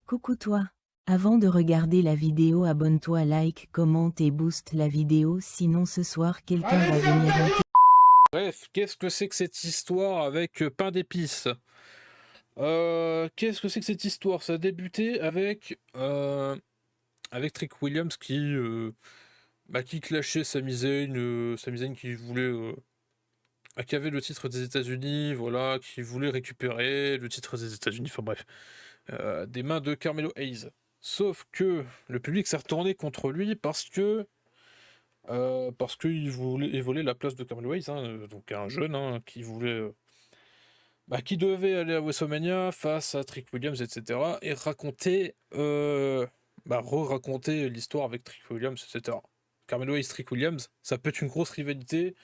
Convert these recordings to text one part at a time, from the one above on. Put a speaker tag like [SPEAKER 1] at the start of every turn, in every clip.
[SPEAKER 1] Coucou toi. Avant de regarder la vidéo, abonne-toi, like, commente et booste la vidéo, sinon ce soir quelqu'un va venir hanter.
[SPEAKER 2] Bref, qu'est-ce que c'est que cette histoire avec pain d'épices? Qu'est-ce que c'est que cette histoire? Ça a débuté avec Trick Williams qui clashait Sami Zayn, qui voulait qui avait le titre des États-Unis, voilà, qui voulait récupérer le titre des États-Unis, enfin bref, des mains de Carmelo Hayes. Sauf que le public s'est retourné contre lui parce qu'il volait la place de Carmelo Hayes, donc un jeune qui voulait qui devait aller à WrestleMania face à Trick Williams, etc. et raconter, re-raconter l'histoire avec Trick Williams, etc. Carmelo Hayes, Trick Williams, ça peut être une grosse rivalité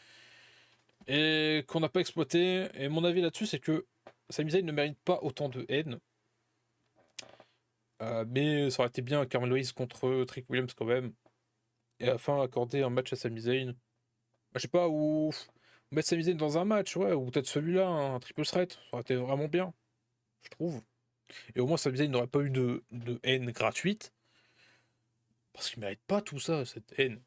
[SPEAKER 2] et qu'on n'a pas exploité. Et mon avis là-dessus, c'est que Sami Zayn ne mérite pas autant de haine. Mais ça aurait été bien Carmelo Hayes contre Trick Williams quand même. Et à la fin, accorder un match à Sami Zayn. Je sais pas, ou mettre Sami Zayn dans un match, ouais, ou peut-être celui-là, un triple threat, ça aurait été vraiment bien, je trouve. Et au moins, Sami Zayn n'aurait pas eu de haine gratuite. Parce qu'il mérite pas tout ça, cette haine.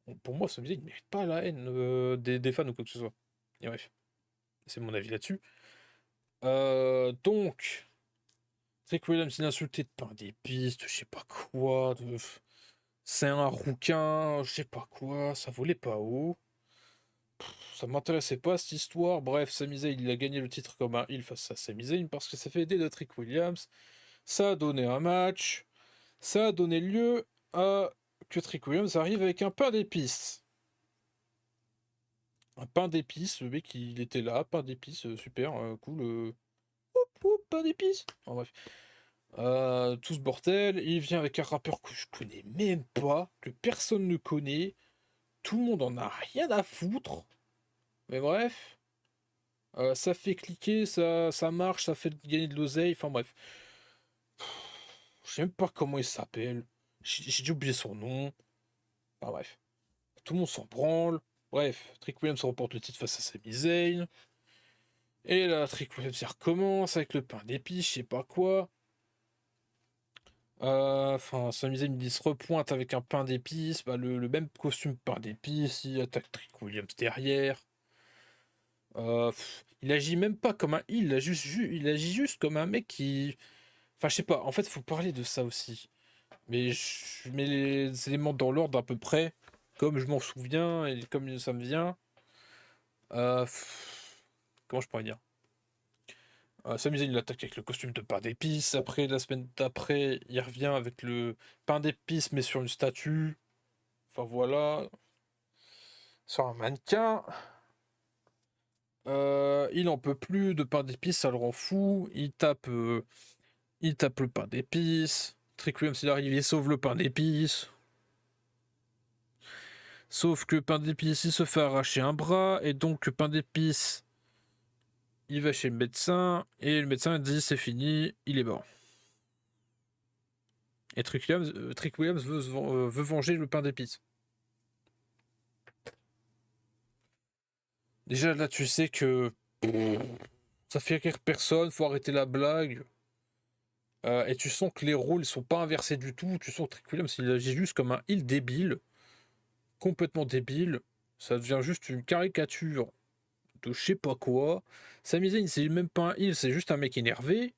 [SPEAKER 2] Bon, pour moi, Sami Zayn ne mérite pas la haine des fans ou quoi que ce soit. Et bref, c'est mon avis là-dessus. Donc, Trick Williams, il a insulté de pain d'épices, je sais pas quoi, c'est un rouquin, je sais pas quoi, ça volait pas haut. Ça m'intéressait pas cette histoire. Bref, Sami Zayn, il a gagné le titre comme un heel face à Sami Zayn parce que ça fait aider de Trick Williams. Ça a donné un match. Ça a donné lieu à que Trick Williams arrive avec un pain d'épices. Un pain d'épices, le mec il était là, pain d'épices, super, cool. Pain d'épices. En bref. Tout ce bordel, il vient avec un rappeur que je connais même pas, que personne ne connaît. Tout le monde en a rien à foutre. Mais bref. Ça fait cliquer, ça marche, ça fait gagner de l'oseille, enfin bref. Je sais même pas comment il s'appelle. J'ai dû oublier son nom. Enfin bref. Tout le monde s'en branle. Bref, Trick Williams remporte le titre face à Sami Zayn. Et là, Trick Williams il recommence avec le pain d'épices, je sais pas quoi. Enfin, Sami Zayn il se repointe avec un pain d'épices, le même costume pain d'épices, il attaque Trick Williams derrière. Il agit même pas comme un heel, il agit juste comme un mec qui. Enfin, je sais pas, en fait, faut parler de ça aussi. Mais je mets les éléments dans l'ordre à peu près, comme je m'en souviens et comme ça me vient. Euh, Comment je pourrais dire? Sami Zayn il attaque avec le costume de pain d'épices. Après, la semaine d'après, il revient avec le pain d'épices, mais sur une statue. Enfin voilà. Sur un mannequin. Il en peut plus de pain d'épices, ça le rend fou. Il tape le pain d'épices. Trick Williams il arrive, il sauve le pain d'épices. Sauf que pain d'épices il se fait arracher un bras. Et donc pain d'épices il va chez le médecin. Et le médecin dit c'est fini, il est mort. Et Trick Williams veut venger le pain d'épices. Déjà là, tu sais que ça fait rire personne, faut arrêter la blague. Et tu sens que les rôles ne sont pas inversés du tout. Tu sens que Trick Williams il agit juste comme un heel débile, complètement débile. Ça devient juste une caricature de je sais pas quoi. Sami Zayn c'est même pas un heel, c'est juste un mec énervé.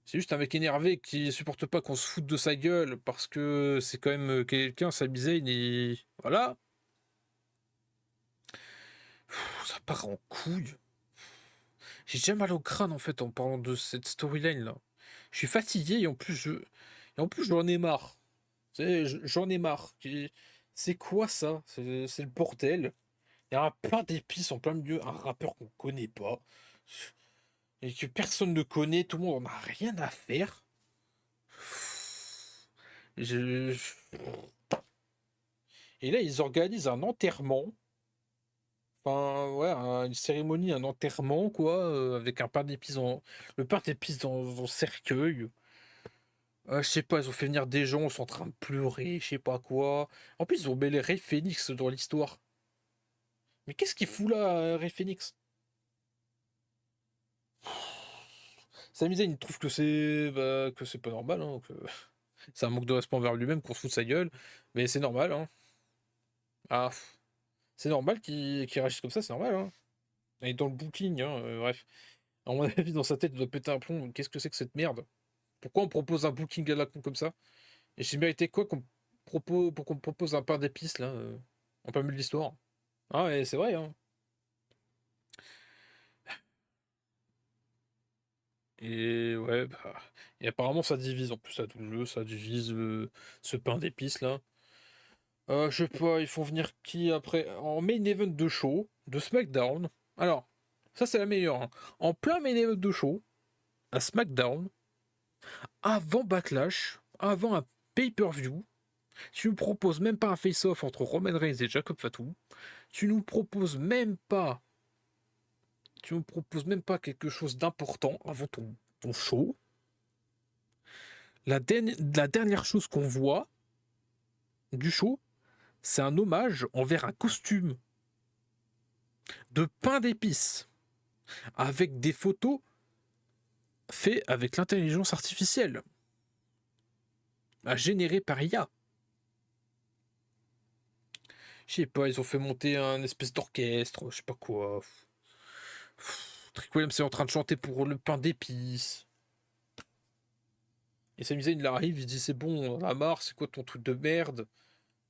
[SPEAKER 2] C'est juste un mec énervé qui supporte pas qu'on se foute de sa gueule parce que c'est quand même quelqu'un, Sami Zayn, et voilà. Ça part en couille. J'ai déjà mal au crâne en fait en parlant de cette storyline là. Je suis fatigué et en plus j'en ai marre. J'en ai marre. C'est quoi ça? C'est le bordel. Il y a un pain d'épices en plein milieu, un rappeur qu'on connaît pas et que personne ne connaît, tout le monde en a rien à faire. Je- Et là ils organisent un enterrement. Enfin, ouais, une cérémonie, un enterrement, quoi, avec un pain d'épices le pain d'épices dans un cercueil. Je sais pas, ils ont fait venir des gens, ils sont en train de pleurer, je sais pas quoi. En plus, ils ont mêlé Ray Phoenix dans l'histoire. Mais qu'est-ce qu'il fout là, Ray Phoenix? Sami Zayn, il trouve que c'est pas normal, hein, que c'est un manque de respect envers lui-même, qu'on se fout de sa gueule, mais c'est normal, hein. Ah, c'est normal qu'il réagisse comme ça, c'est normal, hein. Et dans le booking, hein, bref. À mon avis, dans sa tête, il doit péter un plomb. Qu'est-ce que c'est que cette merde? Pourquoi on propose un booking à la con comme ça? Et j'ai mérité quoi pour qu'on me propose un pain d'épices, là, en plein milieu de l'histoire? Ah, et c'est vrai, hein. Et ouais, bah, et apparemment ça divise en plus à tout le jeu, ça divise ce pain d'épices là. Je sais pas, ils font venir qui après? En main event de show, de SmackDown. Alors, ça c'est la meilleure, hein. En plein main event de show, à SmackDown, avant Backlash, avant un pay-per-view, tu nous proposes même pas un face-off entre Roman Reigns et Jacob Fatu. Tu nous proposes même pas, tu nous proposes même pas quelque chose d'important avant ton show. La dernière chose qu'on voit du show, c'est un hommage envers un costume de pain d'épices avec des photos faites avec l'intelligence artificielle, générée par IA. Je sais pas, ils ont fait monter un espèce d'orchestre, je sais pas quoi. Trick Williams est en train de chanter pour le pain d'épices. Et Sami Zayn, il arrive, il dit c'est bon, on a marre, c'est quoi ton truc de merde?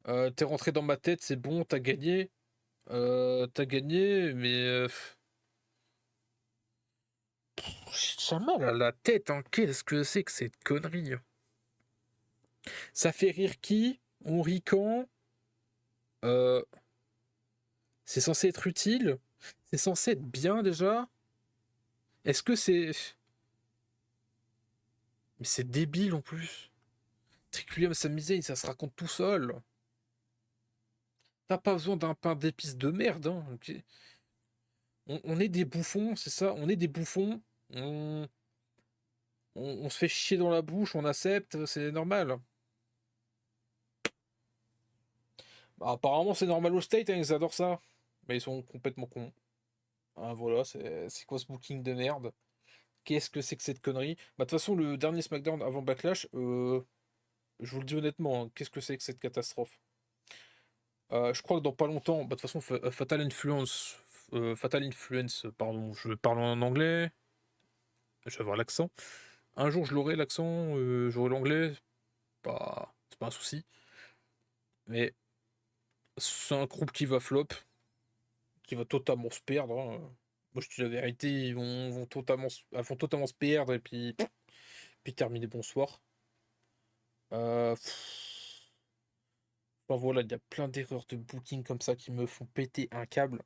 [SPEAKER 2] T'es rentré dans ma tête, c'est bon, t'as gagné. T'as gagné, mais j'ai mal à la tête, hein. Qu'est-ce que c'est que cette connerie? Ça fait rire qui? On rit quand? Euh, c'est censé être utile? C'est censé être bien déjà? Est-ce que c'est... Mais c'est débile en plus. Trick Williams s'amuser, ça se raconte tout seul. T'as pas besoin d'un pain d'épices de merde, hein. Ok. On est des bouffons, c'est ça? On est des bouffons. On, on se fait chier dans la bouche, on accepte, c'est normal. Bah, apparemment, c'est normal au State, hein, ils adorent ça. Mais ils sont complètement cons. Ah, voilà, c'est quoi ce booking de merde? Qu'est-ce que c'est que cette connerie? Bah, de toute façon, le dernier SmackDown avant Backlash, je vous le dis honnêtement, hein, qu'est-ce que c'est que cette catastrophe? Je crois que dans pas longtemps, bah, de toute façon, Fatal Influence, pardon, je parle en anglais, je vais avoir l'accent. Un jour, je l'aurai l'accent, j'aurai l'anglais, c'est pas un souci. Mais c'est un groupe qui va flop, qui va totalement se perdre, hein. Moi, je te dis la vérité, vont totalement se perdre et puis terminer bonsoir. Enfin, voilà, il y a plein d'erreurs de booking comme ça qui me font péter un câble.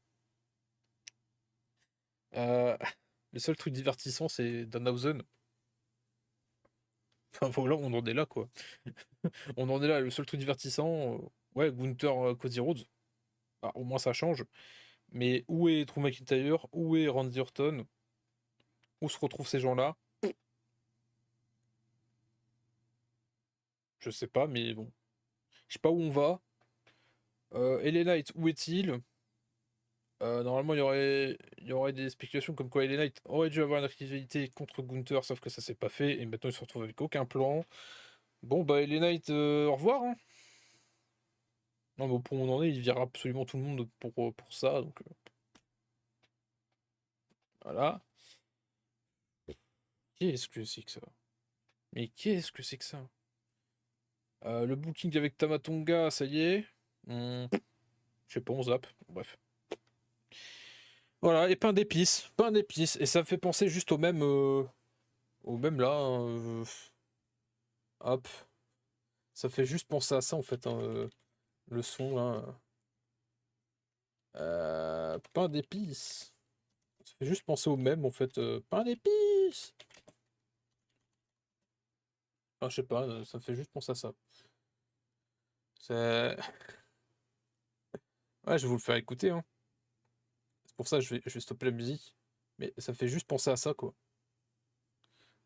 [SPEAKER 2] Euh, le seul truc divertissant, c'est Danhausen. Enfin voilà, on en est là quoi. On en est là, le seul truc divertissant, ouais, Gunther, Cody Rhodes. Ah, au moins ça change. Mais où est Drew McIntyre? Où est Randy Orton? Où se retrouvent ces gens-là? Je sais pas, mais bon. Je sais pas où on va. LA Knight, où est-il? Normalement, il y aurait des spéculations comme quoi LA Knight aurait dû avoir une rivalité contre Gunther, sauf que ça s'est pas fait, et maintenant il se retrouve avec aucun plan. Bon, bah, LA Knight, au revoir, hein. Non, mais au point où on en est, il vire absolument tout le monde pour ça, donc voilà. Qu'est-ce que c'est que ça? Mais qu'est-ce que c'est que ça? Le booking avec Tamatonga, ça y est. Je sais pas, on zappe. Bref. Voilà, et pain d'épices. Et ça me fait penser juste au même là, hein, hop. Ça fait juste penser à ça en fait, hein, le son là. Pain d'épices. Ça fait juste penser au même en fait. Pain d'épices. Enfin, je sais pas, ça me fait juste penser à ça. C'est... Ouais, je vais vous le faire écouter, hein. C'est pour ça que je vais stopper la musique. Mais ça me fait juste penser à ça, quoi.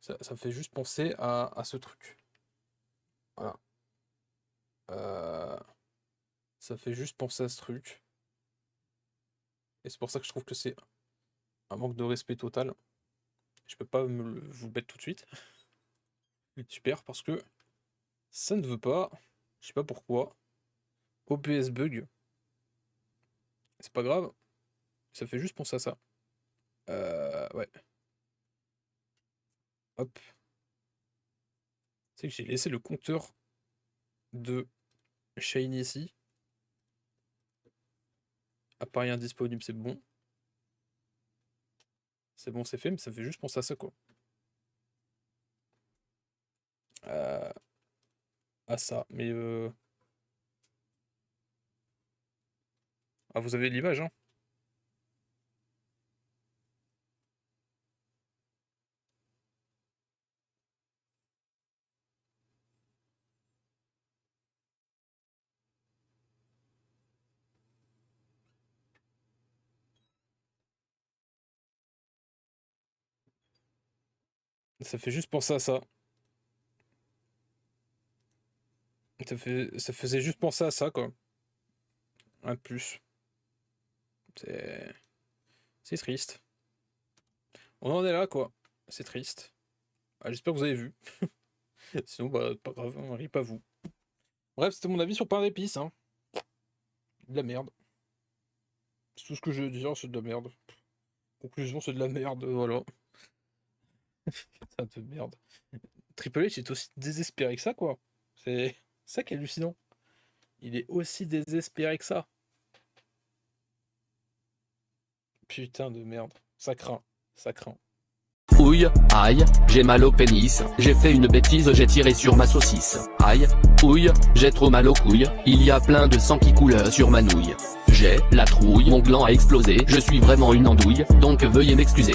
[SPEAKER 2] Ça me fait juste penser à ce truc. Voilà. Euh, Ça fait juste penser à ce truc. Et c'est pour ça que je trouve que c'est un manque de respect total. Je peux pas vous le mettre tout de suite. Super, parce que ça ne veut pas. Je sais pas pourquoi. OBS bug. C'est pas grave. Ça fait juste penser à ça. Ouais. Hop. C'est que j'ai laissé le compteur de Shine ici. Appareil indisponible, c'est bon. C'est bon, c'est fait, mais ça fait juste penser à ça, quoi. À ça, mais ah, vous avez l'image, hein. Ça fait juste penser à ça. Ça faisait juste penser à ça, quoi. Un de plus. C'est triste. On en est là, quoi. C'est triste. Ah, j'espère que vous avez vu. Sinon, bah, pas grave, on rit pas vous. Bref, c'était mon avis sur pain d'épices, hein. De la merde. C'est tout ce que je veux dire, c'est de la merde. Conclusion, c'est de la merde, voilà. Putain de merde. Triple H est aussi désespéré que ça, quoi. C'est ça qui est hallucinant. Il est aussi désespéré que ça. Putain de merde. Ça craint. Ça craint.
[SPEAKER 3] Ouille, aïe, j'ai mal au pénis, j'ai fait une bêtise, j'ai tiré sur ma saucisse. Aïe, ouille, j'ai trop mal aux couilles, il y a plein de sang qui coule sur ma nouille. J'ai la trouille, mon gland a explosé, je suis vraiment une andouille, donc veuillez m'excuser.